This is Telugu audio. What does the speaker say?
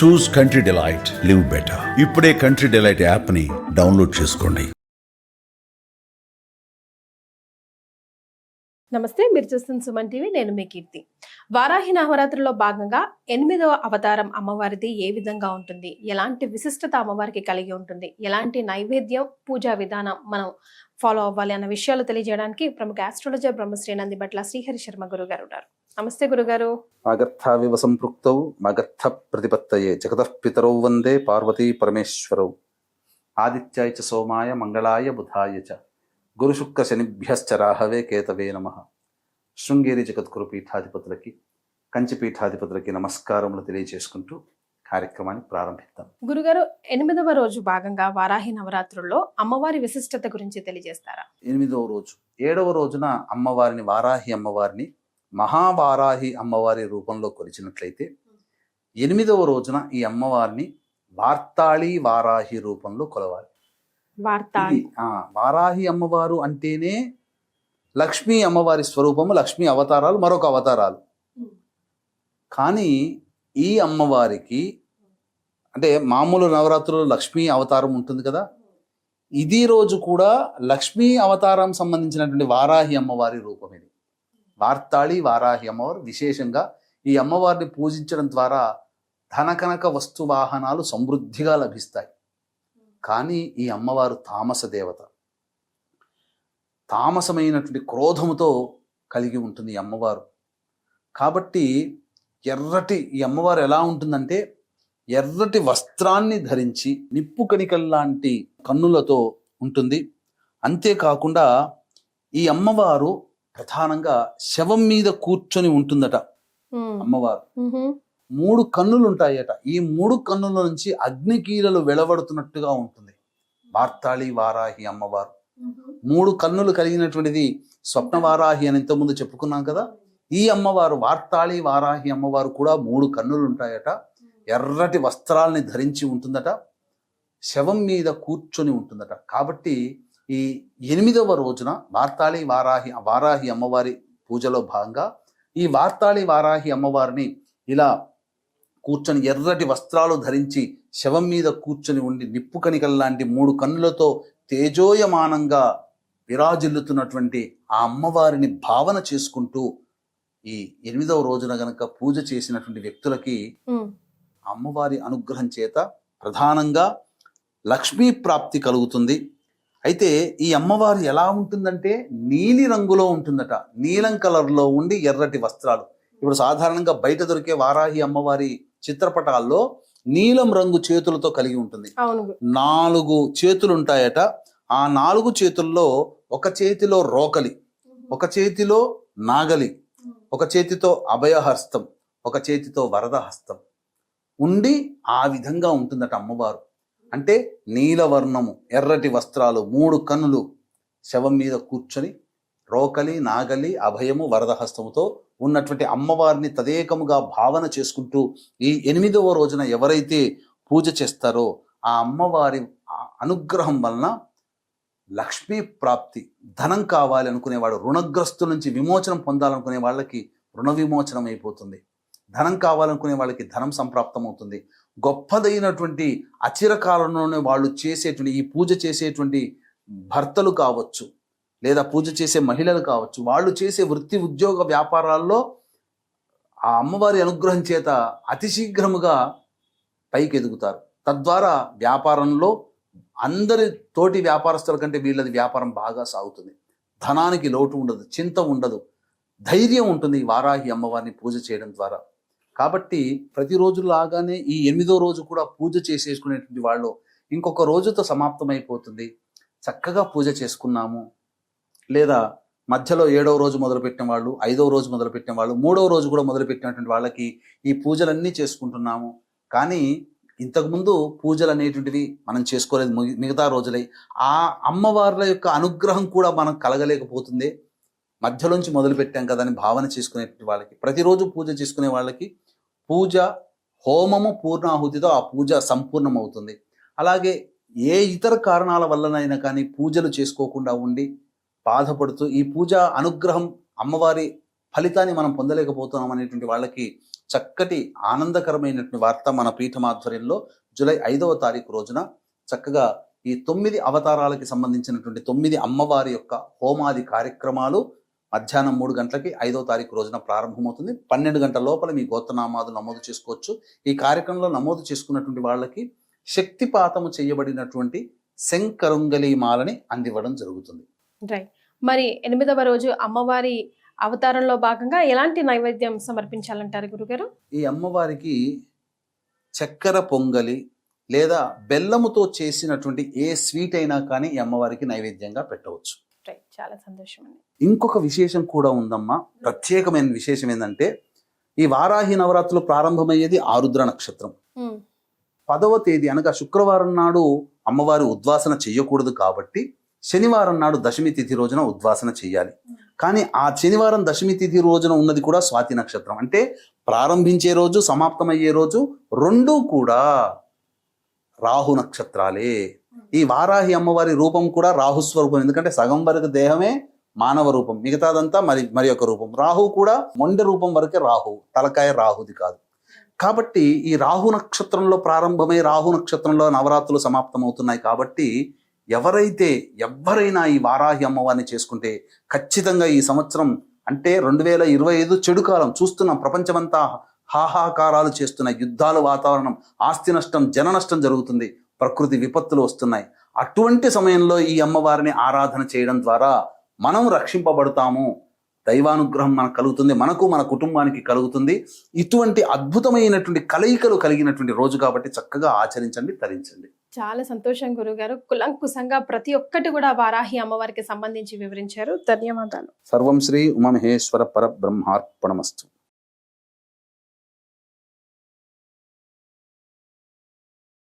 చూస్ కంట్రీ డిలైట్, లివ్ బెటర్. ఇప్పుడే కంట్రీ డిలైట్ యాప్ ని డౌన్లోడ్ చేసుకోండి. నమస్తే, మీరు చూస్తున్న సుమన్ టీవీ. నేను మీ కీర్తి. వారాహి నవరాత్రుల్లో భాగంగా 8వ అవతారం అమ్మవారిది ఏ విధంగా ఉంటుంది, ఎలాంటి విశిష్టత అమ్మవారికి కలిగి ఉంటుంది, ఎలాంటి నైవేద్యం పూజా విధానం మనం ఫాలో అవ్వాలి అన్న విషయాలు తెలియజేయడానికి ప్రముఖ ఆస్ట్రాలజర్ బ్రహ్మశ్రీ నందిబట్ల శ్రీహరి శర్మ గురుగారు ఉన్నారు. నమస్తే గురుగారు. ఆగర్థావివ సంపృక్తౌ మగర్థ ప్రతిపత్తయే జగతః పితరౌ వందే పార్వతీ పరమేశ్వరౌ. ఆదిత్యాయ చ సోమాయ మంగళాయ బుధాయ చ గురుశుక్ర శనిభ్యశ్చ రాహవే కేతవే నమః. శృంగేరి జగద్గురు పీఠాధిపతులకి, కంచి పీఠాధిపతులకి నమస్కారములు తెలియజేసుకుంటూ కార్యక్రమాన్ని ప్రారంభిద్దాం. గురుగారు, 8వ రోజు భాగంగా వారాహి నవరాత్రుల్లో అమ్మవారి విశిష్టత గురించి తెలియజేస్తారా? 8వ రోజు, 7వ రోజున అమ్మవారిని, వారాహి అమ్మవారిని మహావారాహి అమ్మవారి రూపంలో కొలిచినట్లయితే, 8వ రోజున ఈ అమ్మవారిని వార్తాళి వారాహి రూపంలో కొలవాలి. వారాహి అమ్మవారు అంటేనే లక్ష్మీ అమ్మవారి స్వరూపము, లక్ష్మీ అవతారాలు, మరొక అవతారాలు. కానీ ఈ అమ్మవారికి అంటే మామూలు నవరాత్రులు లక్ష్మీ అవతారం ఉంటుంది కదా, ఇది రోజు కూడా లక్ష్మీ అవతారం సంబంధించినటువంటి వారాహి అమ్మవారి రూపం ఇది. వార్తాళి వారాహి అమ్మవారు విశేషంగా ఈ అమ్మవారిని పూజించడం ద్వారా ధనకనక వస్తు వాహనాలు సమృద్ధిగా లభిస్తాయి. కానీ ఈ అమ్మవారు తామస దేవత, తామసమైనటువంటి క్రోధముతో కలిగి ఉంటుంది ఈ అమ్మవారు. కాబట్టి ఈ అమ్మవారు ఎలా ఉంటుందంటే, ఎర్రటి వస్త్రాన్ని ధరించి నిప్పు కణికల్లాంటి కన్నులతో ఉంటుంది. అంతేకాకుండా ఈ అమ్మవారు ప్రధానంగా శవం మీద కూర్చొని ఉంటుందట అమ్మవారు. 3 కన్నులు ఉంటాయట. ఈ 3 కన్నుల నుంచి అగ్నికీలలు వెలువడుతున్నట్టుగా ఉంటుంది వార్తాళి వారాహి అమ్మవారు. 3 కన్నులు కలిగినటువంటిది స్వప్నవారాహి అని ఇంతకుముందు చెప్పుకున్నాం కదా. ఈ అమ్మవారు వార్తాళి వారాహి అమ్మవారు కూడా 3 కన్నులు ఉంటాయట. ఎర్రటి వస్త్రాలని ధరించి ఉంటుందట, శవం మీద కూర్చొని ఉంటుందట. కాబట్టి ఈ 8వ రోజున వార్తాళి వారాహి అమ్మవారి పూజలో భాగంగా ఈ వార్తాళి వారాహి అమ్మవారిని ఇలా కూర్చొని, ఎర్రటి వస్త్రాలు ధరించి శవం మీద కూర్చొని ఉండి నిప్పు కణికల లాంటి 3 కన్నులతో తేజోయమానంగా విరాజిల్లుతున్నటువంటి ఆ అమ్మవారిని భావన చేసుకుంటూ ఈ 8వ రోజున గనక పూజ చేసినటువంటి వ్యక్తులకి అమ్మవారి అనుగ్రహం చేత ప్రధానంగా లక్ష్మీ ప్రాప్తి కలుగుతుంది. అయితే ఈ అమ్మవారు ఎలా ఉంటుందంటే నీలి రంగులో ఉంటుందట. నీలం కలర్లో ఉండి ఎర్రటి వస్త్రాలు. ఇప్పుడు సాధారణంగా బయట దొరికే వారాహి అమ్మవారి చిత్రపటాల్లో నీలం రంగు చేతులతో కలిగి ఉంటుంది. 4 చేతులు ఉంటాయట. ఆ 4 చేతుల్లో ఒక చేతిలో రోకలి, ఒక చేతిలో నాగలి, ఒక చేతితో అభయహస్తం, ఒక చేతితో వరద హస్తం ఉండి ఆ విధంగా ఉంటుందట అమ్మవారు. అంటే నీలవర్ణము, ఎర్రటి వస్త్రాలు, 3 కన్నులు, శవం మీద కూర్చొని రోకలి, నాగలి, అభయము, వరదహస్తముతో ఉన్నటువంటి అమ్మవారిని తదేకముగా భావన చేసుకుంటూ ఈ 8వ రోజున ఎవరైతే పూజ చేస్తారో ఆ అమ్మవారి అనుగ్రహం వలన లక్ష్మీ ప్రాప్తి, ధనం కావాలి అనుకునేవాడు, రుణగ్రస్తుల నుంచి విమోచనం పొందాలనుకునే వాళ్ళకి రుణ విమోచనం అయిపోతుంది. ధనం కావాలనుకునే వాళ్ళకి ధనం సంప్రాప్తం అవుతుంది. గొప్పదైనటువంటి అచిరకాలంలోనే వాళ్ళు చేసేటువంటి ఈ పూజ చేసేటువంటి భర్తలు కావచ్చు, లేదా పూజ చేసే మహిళలు కావచ్చు, వాళ్ళు చేసే వృత్తి ఉద్యోగ వ్యాపారాల్లో ఆ అమ్మవారి అనుగ్రహం చేత అతి శీఘ్రముగా పైకి ఎదుగుతారు. తద్వారా వ్యాపారంలో అందరి తోటి వ్యాపారస్తుల కంటే వీళ్ళది వ్యాపారం బాగా సాగుతుంది. ధనానికి లోటు ఉండదు, చింత ఉండదు, ధైర్యం ఉంటుంది ఈ వారాహి అమ్మవారిని పూజ చేయడం ద్వారా. కాబట్టి ప్రతిరోజు లాగానే ఈ 8వ రోజు కూడా పూజ చేసేసుకునేటువంటి వాళ్ళు ఇంకొక రోజుతో సమాప్తమైపోతుంది. చక్కగా పూజ చేసుకున్నాము, లేదా మధ్యలో 7వ రోజు మొదలుపెట్టిన వాళ్ళు, 5వ రోజు మొదలుపెట్టిన వాళ్ళు, 3వ రోజు కూడా మొదలుపెట్టినటువంటి వాళ్ళకి ఈ పూజలన్నీ చేసుకుంటున్నాము. కానీ ఇంతకుముందు పూజలు అనేటువంటివి మనం చేసుకోలేదు మిగతా రోజులై. ఆ అమ్మవార్ల యొక్క అనుగ్రహం కూడా మనకు కలగలేకపోతుంది. మధ్యలోంచి మొదలుపెట్టాం కదా అని భావన చేసుకునేటువంటి వాళ్ళకి, ప్రతిరోజు పూజ చేసుకునే వాళ్ళకి పూజ హోమము పూర్ణాహుతితో ఆ పూజ సంపూర్ణమవుతుంది. అలాగే ఏ ఇతర కారణాల వల్లనైనా కానీ పూజలు చేసుకోకుండా ఉండి బాధపడుతూ ఈ పూజ అనుగ్రహం, అమ్మవారి ఫలితాన్ని మనం పొందలేకపోతున్నాం అనేటువంటి వాళ్ళకి చక్కటి ఆనందకరమైనటువంటి వార్త మన పీఠం ఆధ్వర్యంలో జూలై 5వ తారీఖు రోజున చక్కగా ఈ 9 అవతారాలకి సంబంధించినటువంటి 9 అమ్మవారి యొక్క హోమాది కార్యక్రమాలు మధ్యాహ్నం 3 గంటలకి 5వ తారీఖు రోజున ప్రారంభమవుతుంది. 12 గంటల లోపల మీ గోత్రనామాదులు నమోదు చేసుకోవచ్చు. ఈ కార్యక్రమంలో నమోదు చేసుకున్నటువంటి వాళ్ళకి శక్తిపాతము చేయబడినటువంటి శంకరుంగలి మాలని అందివ్వడం జరుగుతుంది. రైట్. మరి 8వ రోజు అమ్మవారి అవతారంలో భాగంగా ఎలాంటి నైవేద్యం సమర్పించాలంటారు గురుగారు? ఈ అమ్మవారికి చక్కెర పొంగలి లేదా బెల్లముతో చేసినటువంటి ఏ స్వీట్ అయినా కానీ ఈ అమ్మవారికి నైవేద్యంగా పెట్టవచ్చు. రైట్, చాలా సంతోషం అండి. ఇంకొక విశేషం కూడా ఉందమ్మా. ప్రత్యేకమైన విశేషం ఏంటంటే ఈ వారాహి నవరాత్రులు ప్రారంభమయ్యేది ఆరుద్ర నక్షత్రం. 10వ తేదీ అనగా శుక్రవారం నాడు అమ్మవారి ఉద్వాసన చెయ్యకూడదు కాబట్టి శనివారం నాడు దశమి తిథి రోజున ఉద్వాసన చెయ్యాలి. కానీ ఆ శనివారం దశమి తిథి రోజున ఉన్నది కూడా స్వాతి నక్షత్రం. అంటే ప్రారంభించే రోజు సమాప్తమయ్యే రోజు రెండూ కూడా రాహు నక్షత్రాలే. ఈ వారాహి అమ్మవారి రూపం కూడా రాహుస్వరూపం. ఎందుకంటే సగం వరకు దేహమే మానవ రూపం, మిగతాదంతా మరి ఒక రూపం. రాహు కూడా మొండె రూపం వరకే రాహు, తలకాయ రాహుది కాదు. కాబట్టి ఈ రాహు నక్షత్రంలో ప్రారంభమై రాహు నక్షత్రంలో నవరాత్రులు సమాప్తమవుతున్నాయి. కాబట్టి ఎవరైనా ఈ వారాహి అమ్మవారిని చేసుకుంటే ఖచ్చితంగా ఈ సంవత్సరం అంటే 2025 చెడు కాలం చూస్తున్నాం. ప్రపంచమంతా హాహాకారాలు చేస్తున్నాయి, యుద్ధాలు, వాతావరణం, ఆస్తి నష్టం, జన నష్టం జరుగుతుంది, ప్రకృతి విపత్తులు వస్తున్నాయి. అటువంటి సమయంలో ఈ అమ్మవారిని ఆరాధన చేయడం ద్వారా మనం రక్షింపబడతాము, దైవానుగ్రహం మనకు కలుగుతుంది, మనకు మన కుటుంబానికి కలుగుతుంది. ఇటువంటి అద్భుతమైనటువంటి కలయికలు కలిగినటువంటి రోజు కాబట్టి చక్కగా ఆచరించండి, తరించండి. చాలా సంతోషం గురుగారు. కులంకుశంగా ప్రతి ఒక్కటి కూడా వారాహి అమ్మవారికి సంబంధించి వివరించారు. ధన్యవాదాలు. సర్వం శ్రీ ఉమామహేశ్వర పరబ్రహ్మార్పణమస్తు.